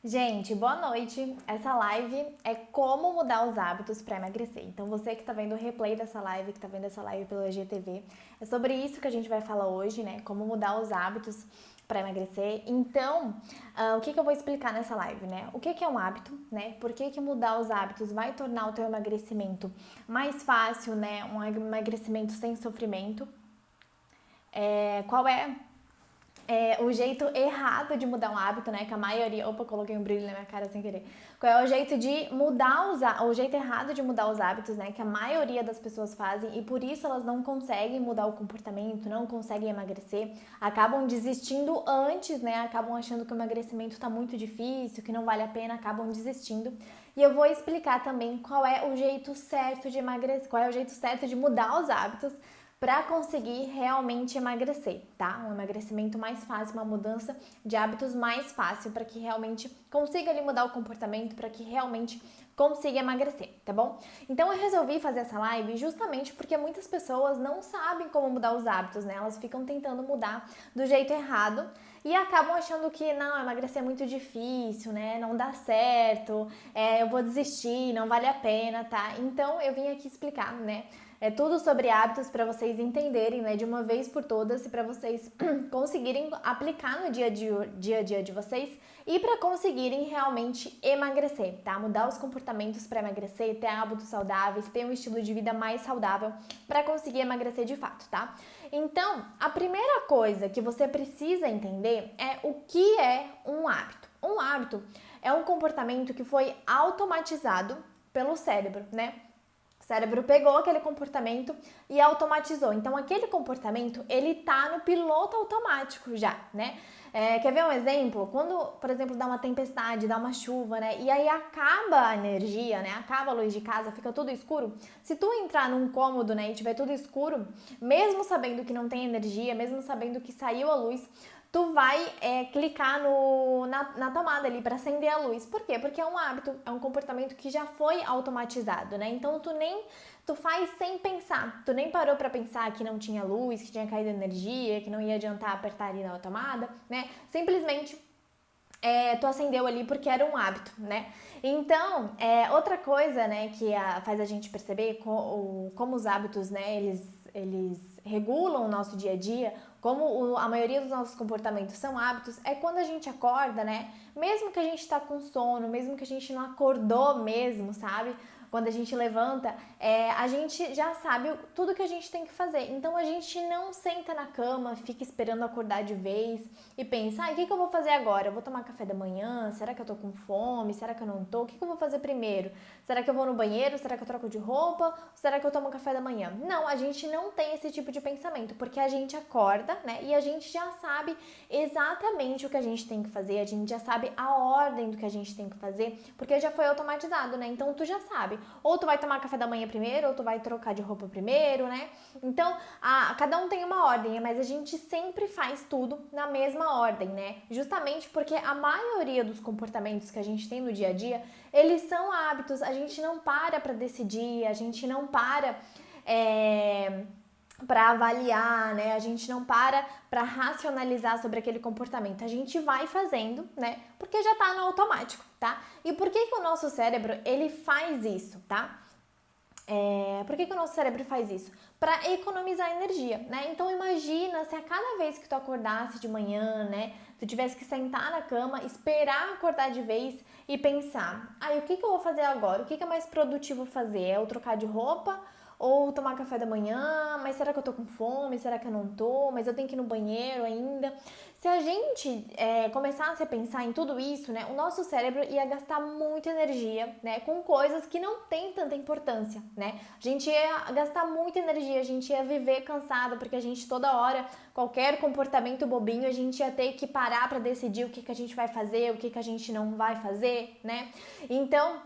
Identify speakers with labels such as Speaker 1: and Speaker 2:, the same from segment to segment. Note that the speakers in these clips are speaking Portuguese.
Speaker 1: Gente, boa noite. Essa live é como mudar os hábitos para emagrecer. Então, você que está vendo o replay dessa live, que está vendo essa live pelo IGTV, é sobre isso que a gente vai falar hoje, né? Como mudar os hábitos para emagrecer. Então, o que eu vou explicar nessa live, né? O que é um hábito, né? Por que mudar os hábitos vai tornar o teu emagrecimento mais fácil, né? Um emagrecimento sem sofrimento. Qual é o jeito errado de mudar um hábito, né? Que a maioria... Opa, coloquei um brilho na minha cara sem querer. Qual é o jeito de mudar o jeito errado de mudar os hábitos, né? Que a maioria das pessoas fazem e por isso elas não conseguem mudar o comportamento, não conseguem emagrecer, acabam desistindo antes, né? Acabam achando que o emagrecimento tá muito difícil, que não vale a pena, acabam desistindo. E eu vou explicar também qual é o jeito certo de emagrecer, qual é o jeito certo de mudar os hábitos para conseguir realmente emagrecer, tá? Um emagrecimento mais fácil, uma mudança de hábitos mais fácil para que realmente consiga ali mudar o comportamento, para que realmente consiga emagrecer, tá bom? Então eu resolvi fazer essa live justamente porque muitas pessoas não sabem como mudar os hábitos, né? Elas ficam tentando mudar do jeito errado e acabam achando que não, emagrecer é muito difícil, né? Não dá certo, eu vou desistir, não vale a pena, tá? Então eu vim aqui explicar, né? É tudo sobre hábitos para vocês entenderem, né, de uma vez por todas e para vocês conseguirem aplicar no dia a dia de vocês e para conseguirem realmente emagrecer, tá? Mudar os comportamentos para emagrecer, ter hábitos saudáveis, ter um estilo de vida mais saudável para conseguir emagrecer de fato, tá? Então, a primeira coisa que você precisa entender é o que é um hábito. Um hábito é um comportamento que foi automatizado pelo cérebro, né? O cérebro pegou aquele comportamento e automatizou. Então, aquele comportamento, ele tá no piloto automático já, né? Quer ver um exemplo? Quando, por exemplo, dá uma tempestade, dá uma chuva, né? E aí acaba a energia, né? Acaba a luz de casa, fica tudo escuro. Se tu entrar num cômodo, né, e tiver tudo escuro, mesmo sabendo que não tem energia, mesmo sabendo que saiu a luz, tu vai clicar na tomada ali para acender a luz. Por quê? Porque é um hábito, é um comportamento que já foi automatizado, né? Então tu faz sem pensar. Tu nem parou para pensar que não tinha luz, que tinha caído energia, que não ia adiantar apertar ali na tomada, né? Simplesmente tu acendeu ali porque era um hábito, né? Então, outra coisa, né, que faz a gente perceber como os hábitos, né, eles regulam o nosso dia a dia, como a maioria dos nossos comportamentos são hábitos, é quando a gente acorda, né, mesmo que a gente tá com sono, mesmo que a gente não acordou mesmo, sabe? Quando a gente levanta, a gente já sabe tudo que a gente tem que fazer. Então a gente não senta na cama, fica esperando acordar de vez e pensa, o que eu vou fazer agora? Eu vou tomar café da manhã? Será que eu tô com fome? Será que eu não tô? O que eu vou fazer primeiro? Será que eu vou no banheiro? Será que eu troco de roupa? Ou será que eu tomo café da manhã? Não, a gente não tem esse tipo de pensamento, porque a gente acorda, né? E a gente já sabe exatamente o que a gente tem que fazer, a gente já sabe a ordem do que a gente tem que fazer, porque já foi automatizado, né? Então tu já sabe. Ou tu vai tomar café da manhã primeiro, ou tu vai trocar de roupa primeiro, né? Então, cada um tem uma ordem, mas a gente sempre faz tudo na mesma ordem, né? Justamente porque a maioria dos comportamentos que a gente tem no dia a dia, eles são hábitos, a gente não para decidir, a gente não para avaliar, né? A gente não para racionalizar sobre aquele comportamento. A gente vai fazendo, né? Porque já tá no automático, tá? E por que o nosso cérebro, ele faz isso, tá? Por que o nosso cérebro faz isso? Para economizar energia, né? Então imagina se a cada vez que tu acordasse de manhã, né, tu tivesse que sentar na cama, esperar acordar de vez e pensar, o que eu vou fazer agora? O que é mais produtivo fazer? É eu trocar de roupa ou tomar café da manhã? Mas será que eu tô com fome? Será que eu não tô? Mas eu tenho que ir no banheiro ainda? Se a gente começasse a pensar em tudo isso, né, o nosso cérebro ia gastar muita energia, né, com coisas que não têm tanta importância, né? A gente ia gastar muita energia, a gente ia viver cansado, porque a gente toda hora, qualquer comportamento bobinho, a gente ia ter que parar para decidir o que a gente vai fazer, o que a gente não vai fazer, né? Então,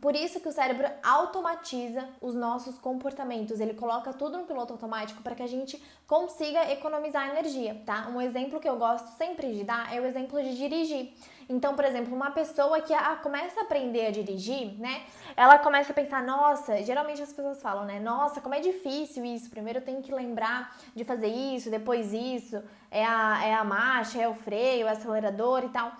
Speaker 1: por isso que o cérebro automatiza os nossos comportamentos, ele coloca tudo no piloto automático para que a gente consiga economizar energia, tá? Um exemplo que eu gosto sempre de dar é o exemplo de dirigir. Então, por exemplo, uma pessoa que começa a aprender a dirigir, né? Ela começa a pensar, nossa, geralmente as pessoas falam, né? Nossa, como é difícil isso, primeiro eu tenho que lembrar de fazer isso, depois isso, é a marcha, é o freio, é o acelerador e tal.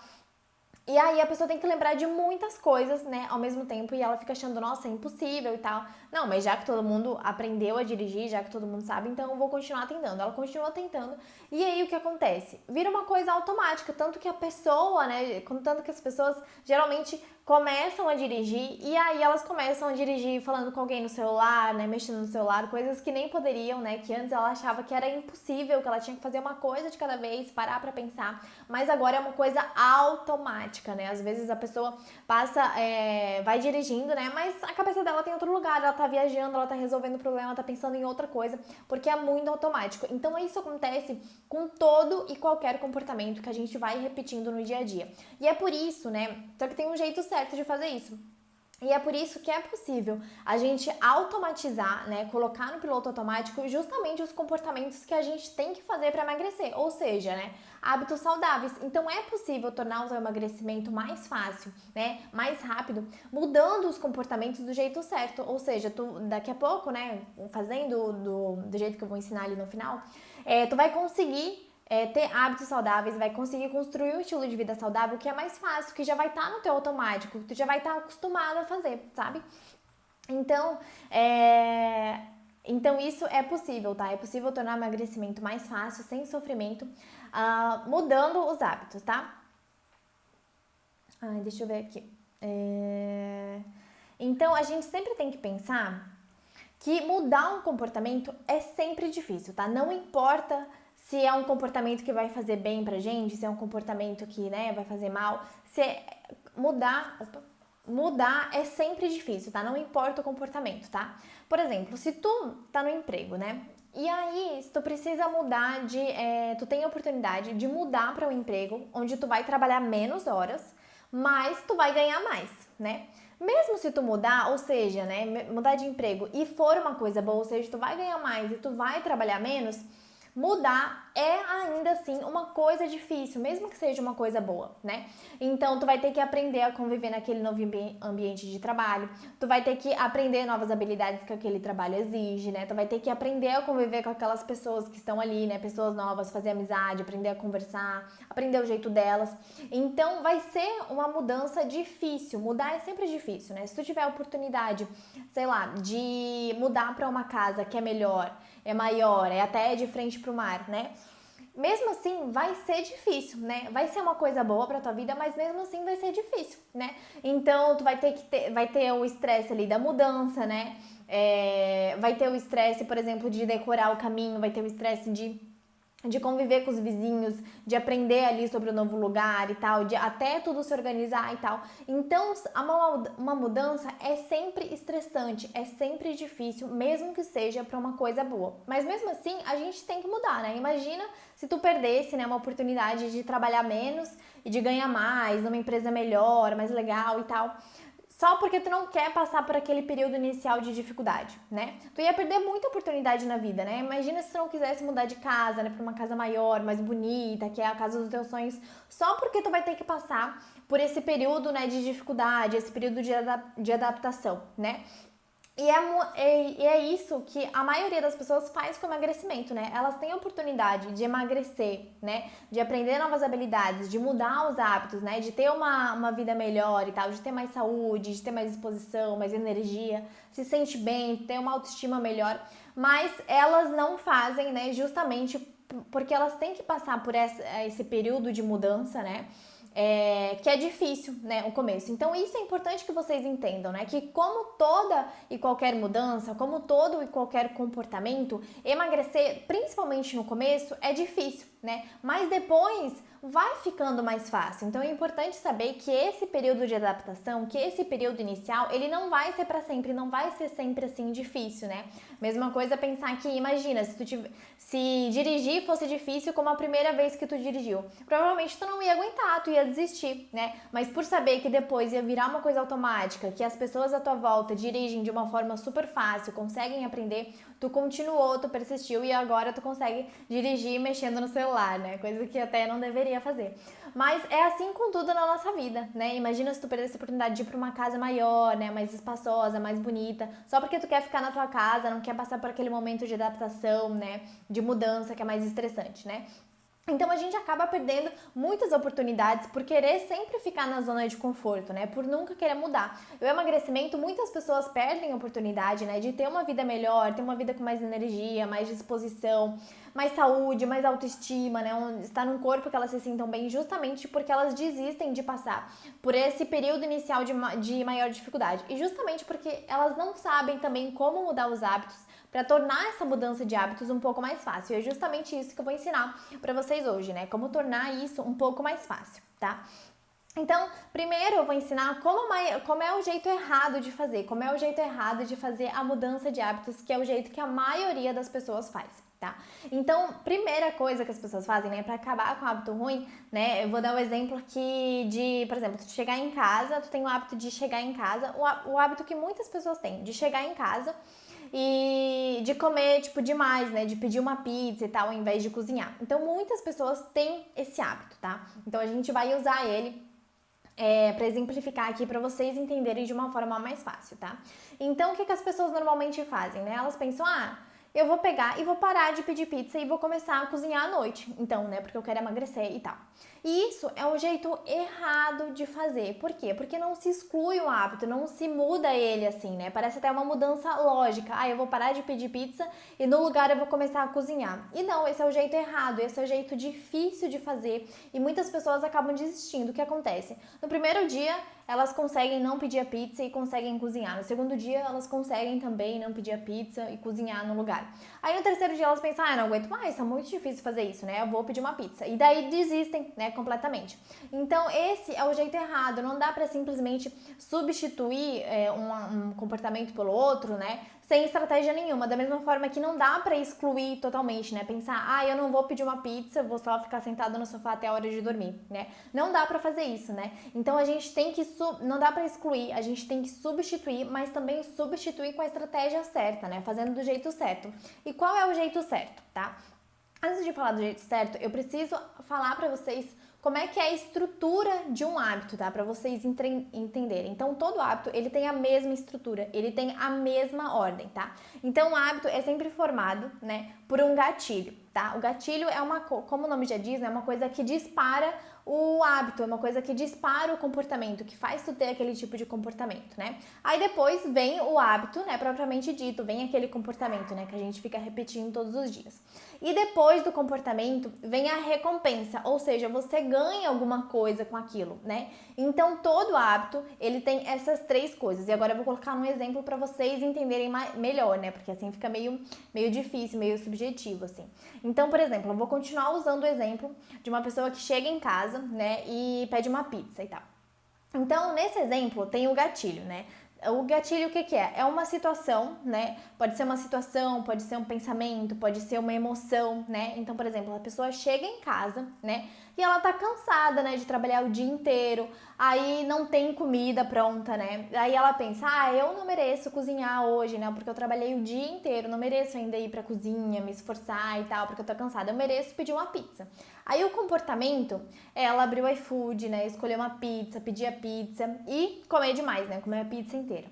Speaker 1: E aí a pessoa tem que lembrar de muitas coisas, né, ao mesmo tempo, e ela fica achando, nossa, é impossível e tal. Não, mas já que todo mundo aprendeu a dirigir, já que todo mundo sabe, então eu vou continuar tentando. Ela continua tentando, e aí o que acontece? Vira uma coisa automática, tanto que a pessoa, né, tanto que as pessoas geralmente começam a dirigir, e aí elas começam a dirigir falando com alguém no celular, né, mexendo no celular, coisas que nem poderiam, né, que antes ela achava que era impossível, que ela tinha que fazer uma coisa de cada vez, parar pra pensar, mas agora é uma coisa automática, né, às vezes a pessoa passa, vai dirigindo, né, mas a cabeça dela tem outro lugar, ela tá viajando, ela tá resolvendo o problema, ela tá pensando em outra coisa, porque é muito automático. Então isso acontece com todo e qualquer comportamento que a gente vai repetindo no dia a dia. E é por isso, né, só que tem um jeito certo de fazer isso. E é por isso que é possível a gente automatizar, né, colocar no piloto automático justamente os comportamentos que a gente tem que fazer para emagrecer, ou seja, né, hábitos saudáveis. Então é possível tornar o seu emagrecimento mais fácil, né, mais rápido, mudando os comportamentos do jeito certo. Ou seja, tu daqui a pouco, né, fazendo do jeito que eu vou ensinar ali no final, tu vai conseguir ter hábitos saudáveis, vai conseguir construir um estilo de vida saudável que é mais fácil, que já vai estar no teu automático, tu já vai estar acostumado a fazer, sabe? Então, então isso é possível, tá? É possível tornar o emagrecimento mais fácil, sem sofrimento, mudando os hábitos, tá? Ai, deixa eu ver aqui. Então, a gente sempre tem que pensar que mudar um comportamento é sempre difícil, tá? Não importa se é um comportamento que vai fazer bem pra gente, se é um comportamento que, né, vai fazer mal, mudar é sempre difícil, tá? Não importa o comportamento, tá? Por exemplo, se tu tá no emprego, né? E aí, se tu precisa mudar tu tem a oportunidade de mudar para um emprego onde tu vai trabalhar menos horas, mas tu vai ganhar mais, né? Mesmo se tu mudar, ou seja, né, mudar de emprego e for uma coisa boa, ou seja, tu vai ganhar mais e tu vai trabalhar menos, mudar é ainda assim uma coisa difícil, mesmo que seja uma coisa boa, né? Então tu vai ter que aprender a conviver naquele novo ambiente de trabalho, tu vai ter que aprender novas habilidades que aquele trabalho exige, né? Tu vai ter que aprender a conviver com aquelas pessoas que estão ali, né? Pessoas novas, fazer amizade, aprender a conversar, aprender o jeito delas. Então vai ser uma mudança difícil, mudar é sempre difícil, né? Se tu tiver a oportunidade, sei lá, de mudar para uma casa que é melhor, é maior, é até de frente pro mar, né? Mesmo assim, vai ser difícil, né? Vai ser uma coisa boa pra tua vida, mas mesmo assim vai ser difícil, né? Então, tu vai ter o estresse ali da mudança, né? Vai ter o estresse, por exemplo, de decorar o caminho, vai ter o estresse de conviver com os vizinhos, de aprender ali sobre o novo lugar e tal, de até tudo se organizar e tal. Então, uma mudança é sempre estressante, é sempre difícil, mesmo que seja para uma coisa boa. Mas mesmo assim, a gente tem que mudar, né? Imagina se tu perdesse, né, uma oportunidade de trabalhar menos e de ganhar mais, numa empresa melhor, mais legal e tal, só porque tu não quer passar por aquele período inicial de dificuldade, né? Tu ia perder muita oportunidade na vida, né? Imagina se tu não quisesse mudar de casa, né, pra uma casa maior, mais bonita, que é a casa dos teus sonhos, só porque tu vai ter que passar por esse período, né, de dificuldade, esse período de adaptação, né? E é isso que a maioria das pessoas faz com o emagrecimento, né? Elas têm a oportunidade de emagrecer, né? De aprender novas habilidades, de mudar os hábitos, né? De ter uma vida melhor e tal, de ter mais saúde, de ter mais disposição, mais energia, se sente bem, ter uma autoestima melhor. Mas elas não fazem, né? Justamente porque elas têm que passar por esse período de mudança, né? Que é difícil, né, o começo. Então isso é importante que vocês entendam, né, que como toda e qualquer mudança, como todo e qualquer comportamento, emagrecer, principalmente no começo, é difícil, né, mas depois vai ficando mais fácil. Então é importante saber que esse período de adaptação, que esse período inicial, ele não vai ser para sempre, não vai ser sempre assim difícil, né? Mesma coisa pensar que, imagina, se dirigir fosse difícil como a primeira vez que tu dirigiu, provavelmente tu não ia aguentar, tu ia desistir, né? Mas por saber que depois ia virar uma coisa automática, que as pessoas à tua volta dirigem de uma forma super fácil, conseguem aprender, tu continuou, tu persistiu e agora tu consegue dirigir mexendo no celular, né? Coisa que até não deveria fazer. Mas é assim com tudo na nossa vida, né? Imagina se tu perdesse a oportunidade de ir pra uma casa maior, né? Mais espaçosa, mais bonita, só porque tu quer ficar na tua casa, não quer passar por aquele momento de adaptação, né? De mudança que é mais estressante, né? Então a gente acaba perdendo muitas oportunidades por querer sempre ficar na zona de conforto, né? Por nunca querer mudar. O emagrecimento, muitas pessoas perdem a oportunidade, né? De ter uma vida melhor, ter uma vida com mais energia, mais disposição, mais saúde, mais autoestima, né? Estar num corpo que elas se sintam bem, justamente porque elas desistem de passar por esse período inicial de maior dificuldade. E justamente porque elas não sabem também como mudar os hábitos para tornar essa mudança de hábitos um pouco mais fácil. E é justamente isso que eu vou ensinar para vocês hoje, né? Como tornar isso um pouco mais fácil, tá? Então, primeiro eu vou ensinar como é o jeito errado de fazer, como é o jeito errado de fazer a mudança de hábitos, que é o jeito que a maioria das pessoas faz, tá? Então, primeira coisa que as pessoas fazem, né, para acabar com o hábito ruim, né, eu vou dar um exemplo aqui de, por exemplo, tu chegar em casa, tu tem o hábito de chegar em casa, o hábito que muitas pessoas têm, de chegar em casa e de comer, tipo, demais, né? De pedir uma pizza e tal, ao invés de cozinhar. Então, muitas pessoas têm esse hábito, tá? Então, a gente vai usar ele para exemplificar aqui para vocês entenderem de uma forma mais fácil, tá? Então, o que as pessoas normalmente fazem, né? Elas pensam, eu vou pegar e vou parar de pedir pizza e vou começar a cozinhar à noite. Então, né, porque eu quero emagrecer e tal. E isso é um jeito errado de fazer. Por quê? Porque não se exclui o hábito, não se muda ele assim, né? Parece até uma mudança lógica. Eu vou parar de pedir pizza e no lugar eu vou começar a cozinhar. E não, esse é o jeito errado, esse é o jeito difícil de fazer e muitas pessoas acabam desistindo. O que acontece? No primeiro dia, elas conseguem não pedir a pizza e conseguem cozinhar. No segundo dia, elas conseguem também não pedir a pizza e cozinhar no lugar. Aí no terceiro dia, elas pensam, eu não aguento mais, tá muito difícil fazer isso, né? Eu vou pedir uma pizza. E daí desistem, né, completamente. Então, esse é o jeito errado. Não dá pra simplesmente substituir um comportamento pelo outro, né? Sem estratégia nenhuma. Da mesma forma que não dá pra excluir totalmente, né? Pensar, eu não vou pedir uma pizza, vou só ficar sentado no sofá até a hora de dormir, né? Não dá pra fazer isso, né? Então a gente tem que, não dá pra excluir, a gente tem que substituir, mas também substituir com a estratégia certa, né? Fazendo do jeito certo. E qual é o jeito certo, tá? Antes de falar do jeito certo, eu preciso falar pra vocês como é que é a estrutura de um hábito, tá? Para vocês entenderem. Então, todo hábito, ele tem a mesma estrutura, ele tem a mesma ordem, tá? Então, o hábito é sempre formado, né, por um gatilho, tá? O gatilho é como o nome já diz, né, uma coisa que dispara o hábito, é uma coisa que dispara o comportamento, que faz tu ter aquele tipo de comportamento, né? Aí depois vem o hábito, né, propriamente dito, vem aquele comportamento, né, que a gente fica repetindo todos os dias. E depois do comportamento vem a recompensa, ou seja, você ganha alguma coisa com aquilo, né? Então todo hábito, ele tem essas três coisas. E agora eu vou colocar um exemplo para vocês entenderem melhor, né? Porque assim fica meio difícil, meio subjetivo, assim. Então, por exemplo, eu vou continuar usando o exemplo de uma pessoa que chega em casa, né, e pede uma pizza e tal. Então, nesse exemplo, tem o gatilho, né? O gatilho, o que é? É uma situação, né? Pode ser uma situação, pode ser um pensamento, pode ser uma emoção, né? Então, por exemplo, a pessoa chega em casa, né? E ela tá cansada, né? De trabalhar o dia inteiro, aí não tem comida pronta, né? Aí ela pensa, eu não mereço cozinhar hoje, né? Porque eu trabalhei o dia inteiro, não mereço ainda ir pra cozinha, me esforçar e tal, porque eu tô cansada. Eu mereço pedir uma pizza. Aí o comportamento, ela abriu o iFood, né? Escolheu uma pizza, pedir a pizza e comer demais, né? Comer a pizza inteira.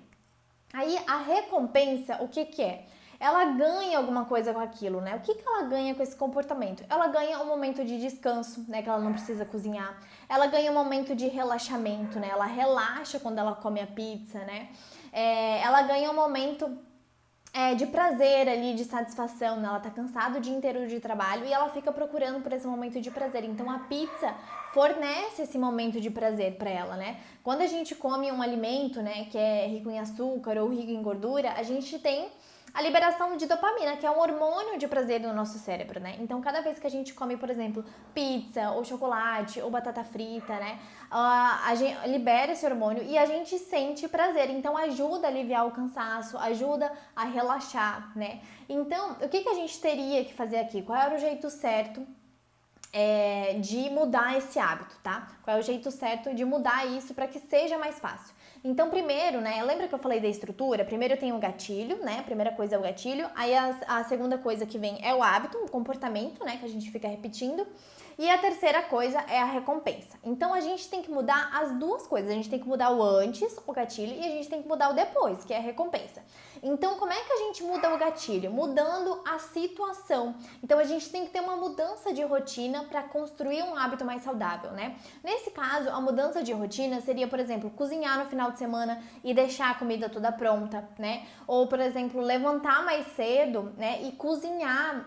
Speaker 1: Aí a recompensa, o que é? Ela ganha alguma coisa com aquilo, né? O que ela ganha com esse comportamento? Ela ganha um momento de descanso, né? Que ela não precisa cozinhar. Ela ganha um momento de relaxamento, né? Ela relaxa quando ela come a pizza, né? Ela ganha um momento de prazer ali, de satisfação, né? Ela tá cansada o dia inteiro de trabalho e ela fica procurando por esse momento de prazer. Então a pizza fornece esse momento de prazer para ela, né? Quando a gente come um alimento, né, que é rico em açúcar ou rico em gordura, a gente tem a liberação de dopamina, que é um hormônio de prazer no nosso cérebro, né? Então, cada vez que a gente come, por exemplo, pizza, ou chocolate, ou batata frita, né? A gente libera esse hormônio e a gente sente prazer. Então, ajuda a aliviar o cansaço, ajuda a relaxar, né? Então, o que a gente teria que fazer aqui? Qual era o jeito certo de mudar esse hábito, tá? Qual é o jeito certo de mudar isso para que seja mais fácil? Então, primeiro, né, lembra que eu falei da estrutura? Primeiro tem o gatilho, né, a primeira coisa é o gatilho, aí a segunda coisa que vem é o hábito, o comportamento, né, que a gente fica repetindo, E a terceira coisa é a recompensa. Então a gente tem que mudar as duas coisas. A gente tem que mudar o antes, o gatilho, e a gente tem que mudar o depois, que é a recompensa. Então como é que a gente muda o gatilho? Mudando a situação. Então a gente tem que ter uma mudança de rotina para construir um hábito mais saudável, né? Nesse caso, a mudança de rotina seria, por exemplo, cozinhar no final de semana e deixar a comida toda pronta, né? Ou, por exemplo, levantar mais cedo, né? E cozinhar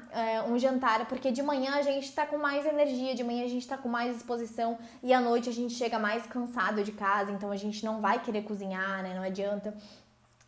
Speaker 1: um jantar, porque de manhã a gente tá com mais energia, de manhã a gente tá com mais disposição e à noite a gente chega mais cansado de casa, então a gente não vai querer cozinhar, né? Não adianta.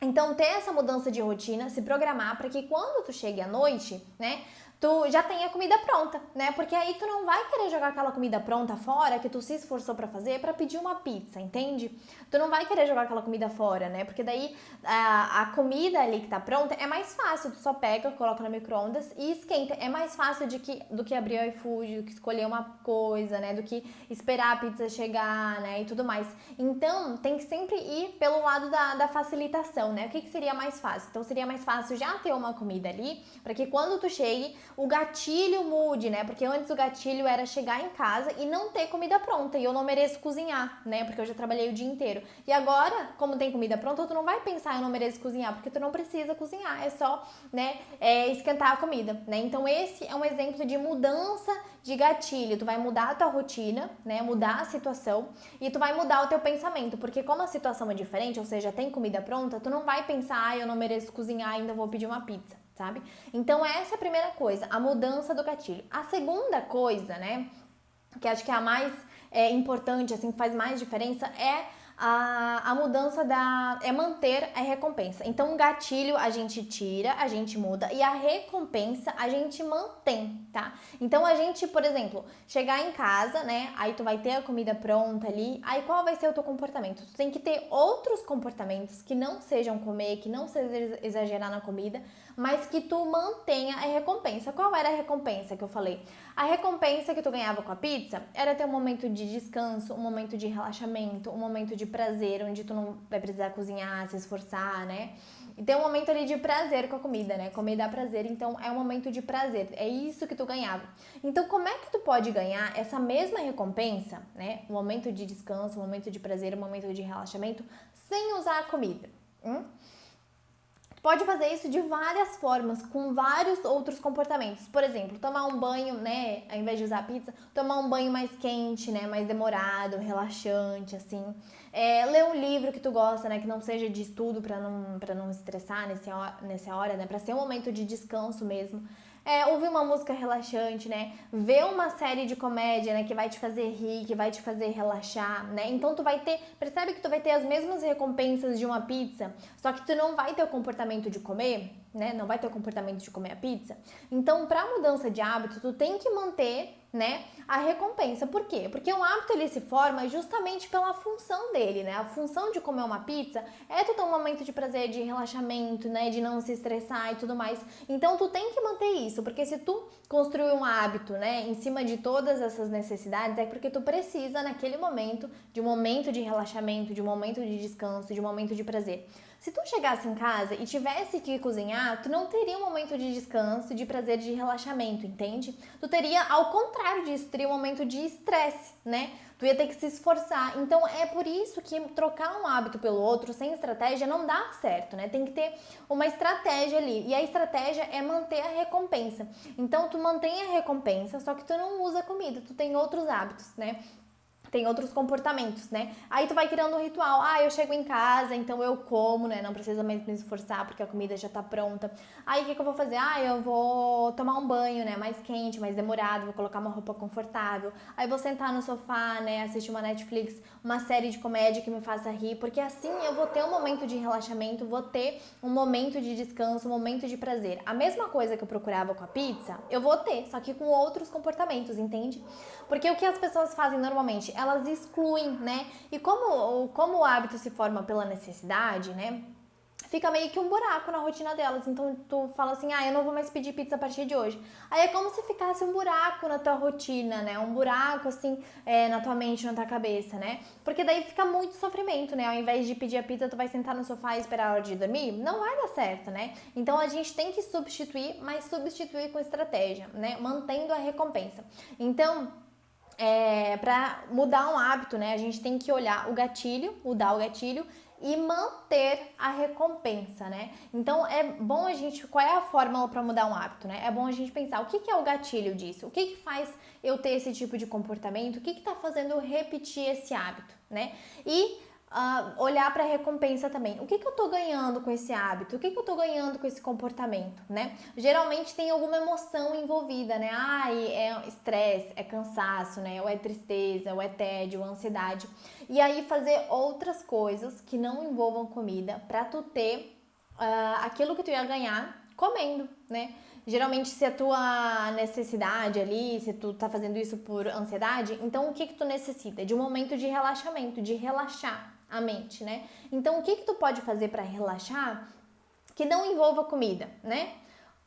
Speaker 1: Então, ter essa mudança de rotina, se programar para que quando tu chegue à noite, né, tu já tenha comida pronta, né? Porque aí tu não vai querer jogar aquela comida pronta fora que tu se esforçou para fazer para pedir uma pizza, entende? Tu não vai querer jogar aquela comida fora, né? Porque daí a comida ali que tá pronta é mais fácil, tu só pega, coloca no micro-ondas e esquenta. É mais fácil do que abrir o iFood, do que escolher uma coisa, né? Do que esperar a pizza chegar, né? E tudo mais. Então, tem que sempre ir pelo lado da facilitação, né? O que seria mais fácil? Então, seria mais fácil já ter uma comida ali, para que quando tu chegue, o gatilho mude, né? Porque antes o gatilho era chegar em casa e não ter comida pronta. E eu não mereço cozinhar, né? Porque eu já trabalhei o dia inteiro. E agora, como tem comida pronta, tu não vai pensar, eu não mereço cozinhar, porque tu não precisa cozinhar. É só, né, esquentar a comida, né? Então esse é um exemplo de mudança de gatilho. Tu vai mudar a tua rotina, né? Mudar a situação e tu vai mudar o teu pensamento. Porque como a situação é diferente, ou seja, tem comida pronta, tu não vai pensar, eu não mereço cozinhar, ainda vou pedir uma pizza, sabe? Então essa é a primeira coisa, a mudança do gatilho. A segunda coisa, né, que acho que é a mais importante, assim, que faz mais diferença, é a mudança é manter a recompensa. Então, o gatilho a gente tira, a gente muda e a recompensa a gente mantém, tá? Então, a gente, por exemplo, chegar em casa, né? Aí tu vai ter a comida pronta ali. Aí qual vai ser o teu comportamento? Tu tem que ter outros comportamentos que não sejam comer, que não seja exagerar na comida, mas que tu mantenha a recompensa. Qual era a recompensa que eu falei? A recompensa que tu ganhava com a pizza era ter um momento de descanso, um momento de relaxamento, um momento de prazer, onde tu não vai precisar cozinhar, se esforçar, né? E ter um momento ali de prazer com a comida, né? Comer dá prazer, então é um momento de prazer. É isso que tu ganhava. Então, como é que tu pode ganhar essa mesma recompensa, né? Um momento de descanso, um momento de prazer, um momento de relaxamento, sem usar a comida? Pode fazer isso de várias formas, com vários outros comportamentos. Por exemplo, tomar um banho, né, ao invés de usar a pizza, tomar um banho mais quente, né, mais demorado, relaxante, assim. Ler um livro que tu gosta, né, que não seja de estudo para não estressar nessa hora, né, para ser um momento de descanso mesmo. Ouvir uma música relaxante, né? Ver uma série de comédia, né? Que vai te fazer rir, que vai te fazer relaxar, né? Então tu vai ter, percebe que tu vai ter as mesmas recompensas de uma pizza, só que tu não vai ter o comportamento de comer, né? Não vai ter o comportamento de comer a pizza. Então, para mudança de hábito, tu tem que manter, né, a recompensa. Por quê? Porque um hábito ele se forma justamente pela função dele, né? A função de comer uma pizza é tu ter um momento de prazer, de relaxamento, né, de não se estressar e tudo mais. Então tu tem que manter isso, porque se tu construir um hábito, né, em cima de todas essas necessidades, é porque tu precisa naquele momento de um momento de relaxamento, de um momento de descanso, de um momento de prazer. Se tu chegasse em casa e tivesse que cozinhar, tu não teria um momento de descanso, de prazer, de relaxamento, entende? Tu teria, ao contrário disso, teria um momento de estresse, né? Tu ia ter que se esforçar. Então, é por isso que trocar um hábito pelo outro sem estratégia não dá certo, né? Tem que ter uma estratégia ali. E a estratégia é manter a recompensa. Então, tu mantém a recompensa, só que tu não usa comida, tu tem outros hábitos, né? Tem outros comportamentos, né? Aí tu vai criando um ritual. Eu chego em casa, então eu como, né? Não precisa mais me esforçar porque a comida já tá pronta. Aí o que eu vou fazer? Eu vou tomar um banho, né? Mais quente, mais demorado, vou colocar uma roupa confortável. Aí vou sentar no sofá, né? Assistir uma Netflix, uma série de comédia que me faça rir, porque assim eu vou ter um momento de relaxamento, vou ter um momento de descanso, um momento de prazer. A mesma coisa que eu procurava com a pizza, eu vou ter, só que com outros comportamentos, entende? Porque o que as pessoas fazem normalmente? Elas excluem, né? E como o hábito se forma pela necessidade, né? Fica meio que um buraco na rotina delas. Então tu fala assim, eu não vou mais pedir pizza a partir de hoje. Aí é como se ficasse um buraco na tua rotina, né? Um buraco assim, na tua mente, na tua cabeça, né? Porque daí fica muito sofrimento, né? Ao invés de pedir a pizza, tu vai sentar no sofá e esperar a hora de dormir. Não vai dar certo, né? Então a gente tem que substituir, mas substituir com estratégia, né? Mantendo a recompensa. Então, para mudar um hábito, né, a gente tem que olhar o gatilho, mudar o gatilho e manter a recompensa, né? Então é bom a gente, qual é a fórmula para mudar um hábito, né? É bom a gente pensar o que que é o gatilho disso, o que que faz eu ter esse tipo de comportamento, o que que tá fazendo eu repetir esse hábito, né? E olhar para a recompensa também. O que que eu tô ganhando com esse hábito? O que que eu tô ganhando com esse comportamento, né? Geralmente tem alguma emoção envolvida, né? É estresse, é cansaço, né? Ou é tristeza, ou é tédio, ou ansiedade. E aí fazer outras coisas que não envolvam comida para tu ter aquilo que tu ia ganhar comendo, né? Geralmente, se a tua necessidade ali, se tu tá fazendo isso por ansiedade, então o que que tu necessita? De um momento de relaxamento, de relaxar a mente, né? Então, o que que tu pode fazer para relaxar que não envolva comida, né?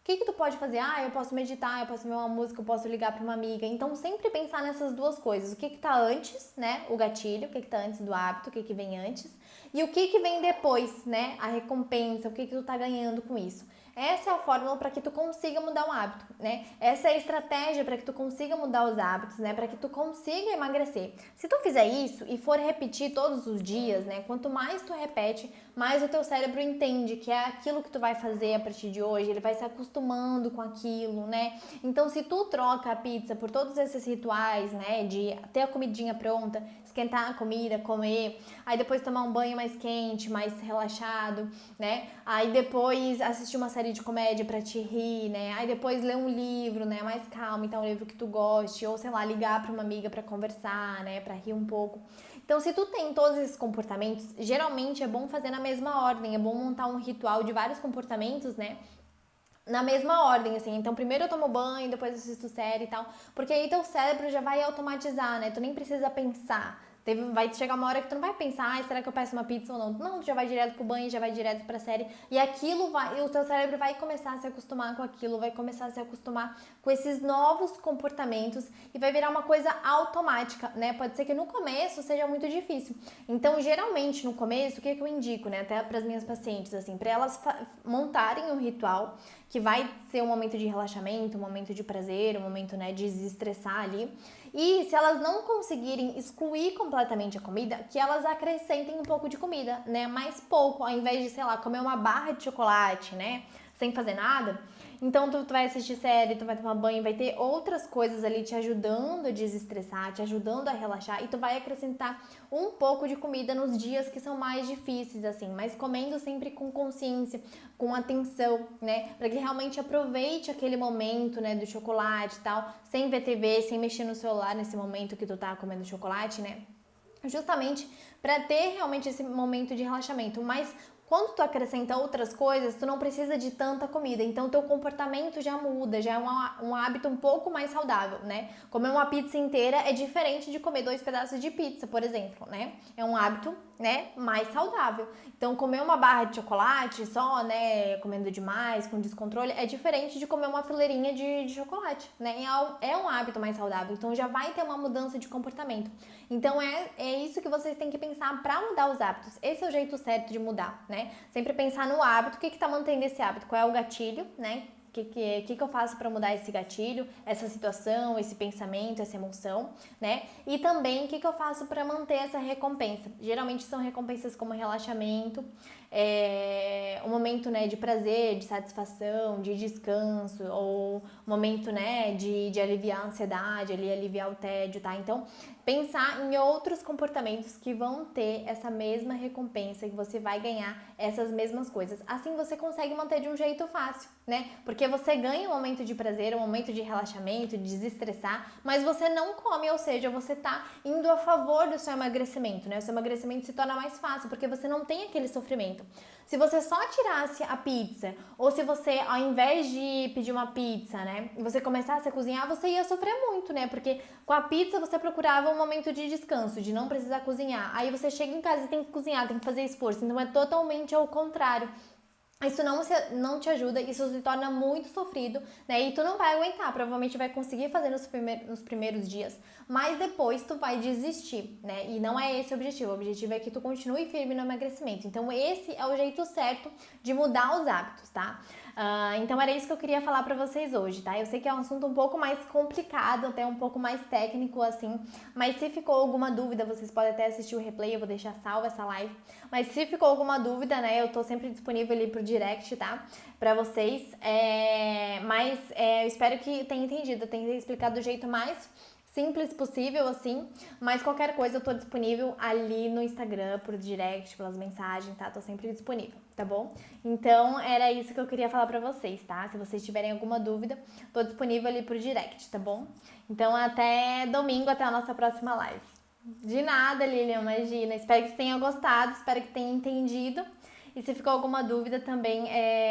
Speaker 1: O que que tu pode fazer? Eu posso meditar, eu posso ouvir uma música, eu posso ligar para uma amiga. Então, sempre pensar nessas duas coisas. O que que tá antes, né? O gatilho, o que que tá antes do hábito, o que que vem antes. E o que que vem depois, né? A recompensa, o que que tu tá ganhando com isso. Essa é a fórmula para que tu consiga mudar um hábito, né? Essa é a estratégia para que tu consiga mudar os hábitos, né? Para que tu consiga emagrecer. Se tu fizer isso e for repetir todos os dias, né? Quanto mais tu repete, mais o teu cérebro entende que é aquilo que tu vai fazer a partir de hoje, ele vai se acostumando com aquilo, né? Então, se tu troca a pizza por todos esses rituais, né? De ter a comidinha pronta, esquentar a comida, comer, aí depois tomar um banho mais quente, mais relaxado, né? Aí depois assistir uma série de comédia pra te rir, né? Aí depois ler um livro, né? Mais calmo, então um livro que tu goste, ou sei lá, ligar pra uma amiga pra conversar, né? Pra rir um pouco. Então, se tu tem todos esses comportamentos, geralmente é bom fazer na mesma ordem, é bom montar um ritual de vários comportamentos, né? Na mesma ordem, assim. Então, primeiro eu tomo banho, depois eu assisto série e tal. Porque aí teu cérebro já vai automatizar, né? Tu nem precisa pensar. Vai chegar uma hora que tu não vai pensar, será que eu peço uma pizza ou não? Não, tu já vai direto pro banho, já vai direto pra série. E aquilo vai, e o teu cérebro vai começar a se acostumar com aquilo, vai começar a se acostumar com esses novos comportamentos e vai virar uma coisa automática, né? Pode ser que no começo seja muito difícil. Então, geralmente, no começo, o que eu indico, né? Até pras minhas pacientes, assim, pra elas montarem um ritual que vai ser um momento de relaxamento, um momento de prazer, um momento, né, de desestressar ali. E se elas não conseguirem excluir completamente a comida, que elas acrescentem um pouco de comida, né, mais pouco, ao invés de, sei lá, comer uma barra de chocolate, né, sem fazer nada. Então tu vai assistir série, tu vai tomar banho, vai ter outras coisas ali te ajudando a desestressar, te ajudando a relaxar e tu vai acrescentar um pouco de comida nos dias que são mais difíceis, assim, mas comendo sempre com consciência, com atenção, né, para que realmente aproveite aquele momento, né, do chocolate e tal, sem ver TV, sem mexer no celular nesse momento que tu tá comendo chocolate, né, justamente para ter realmente esse momento de relaxamento, mas quando tu acrescenta outras coisas, tu não precisa de tanta comida, então teu comportamento já muda, já é um hábito um pouco mais saudável, né? Comer uma pizza inteira é diferente de comer 2 pedaços de pizza, por exemplo, né? É um hábito, né, mais saudável. Então, comer uma barra de chocolate só, né, comendo demais, com descontrole, é diferente de comer uma fileirinha de chocolate, né? É um hábito mais saudável, então já vai ter uma mudança de comportamento. Então, é isso que vocês têm que pensar para mudar os hábitos. Esse é o jeito certo de mudar, né? Sempre pensar no hábito, o que está mantendo esse hábito, qual é o gatilho, né? O que eu faço para mudar esse gatilho, essa situação, esse pensamento, essa emoção, né? E também o que eu faço para manter essa recompensa. Geralmente são recompensas como relaxamento, um momento, né, de prazer, de satisfação, de descanso, ou momento, né, de aliviar a ansiedade, aliviar o tédio, tá? Então, pensar em outros comportamentos que vão ter essa mesma recompensa, que você vai ganhar essas mesmas coisas. Assim você consegue manter de um jeito fácil, né? Porque você ganha um momento de prazer, um momento de relaxamento, de desestressar, mas você não come, ou seja, você tá indo a favor do seu emagrecimento, né? O seu emagrecimento se torna mais fácil, porque você não tem aquele sofrimento. Se você só tirasse a pizza, ou se você, ao invés de pedir uma pizza, né, você começasse a cozinhar, você ia sofrer muito, né? Porque com a pizza você procurava um momento de descanso, de não precisar cozinhar. Aí você chega em casa e tem que cozinhar, tem que fazer esforço. Então é totalmente ao contrário. Isso não te ajuda, isso se torna muito sofrido, né? E tu não vai aguentar, provavelmente vai conseguir fazer nos primeiros dias, mas depois tu vai desistir, né? E não é esse o objetivo é que tu continue firme no emagrecimento. Então esse é o jeito certo de mudar os hábitos, tá? Então era isso que eu queria falar pra vocês hoje, tá? Eu sei que é um assunto um pouco mais complicado, até um pouco mais técnico, assim, mas se ficou alguma dúvida, vocês podem até assistir o replay, eu vou deixar salva essa live, mas se ficou alguma dúvida, né, eu tô sempre disponível ali pro direct, tá? Pra vocês, eu espero que tenha entendido, eu tenho explicado do jeito mais simples possível, assim, mas qualquer coisa eu tô disponível ali no Instagram, por direct, pelas mensagens, tá? Tô sempre disponível, tá bom? Então, era isso que eu queria falar pra vocês, tá? Se vocês tiverem alguma dúvida, tô disponível ali por direct, tá bom? Então, até domingo, até a nossa próxima live. De nada, Lilian, imagina. Espero que tenha gostado, espero que tenha entendido. E se ficou alguma dúvida também,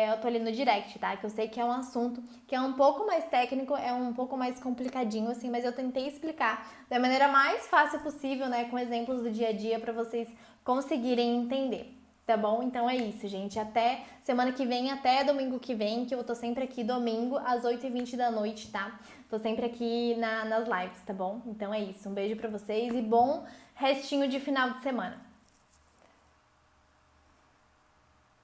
Speaker 1: eu tô ali no direct, tá? Que eu sei que é um assunto que é um pouco mais técnico, é um pouco mais complicadinho, assim, mas eu tentei explicar da maneira mais fácil possível, né? Com exemplos do dia a dia pra vocês conseguirem entender. Tá bom? Então é isso, gente. Até semana que vem, até domingo que vem, que eu tô sempre aqui domingo às 8h20 da noite, tá? Tô sempre aqui nas lives, tá bom? Então é isso. Um beijo pra vocês e bom restinho de final de semana.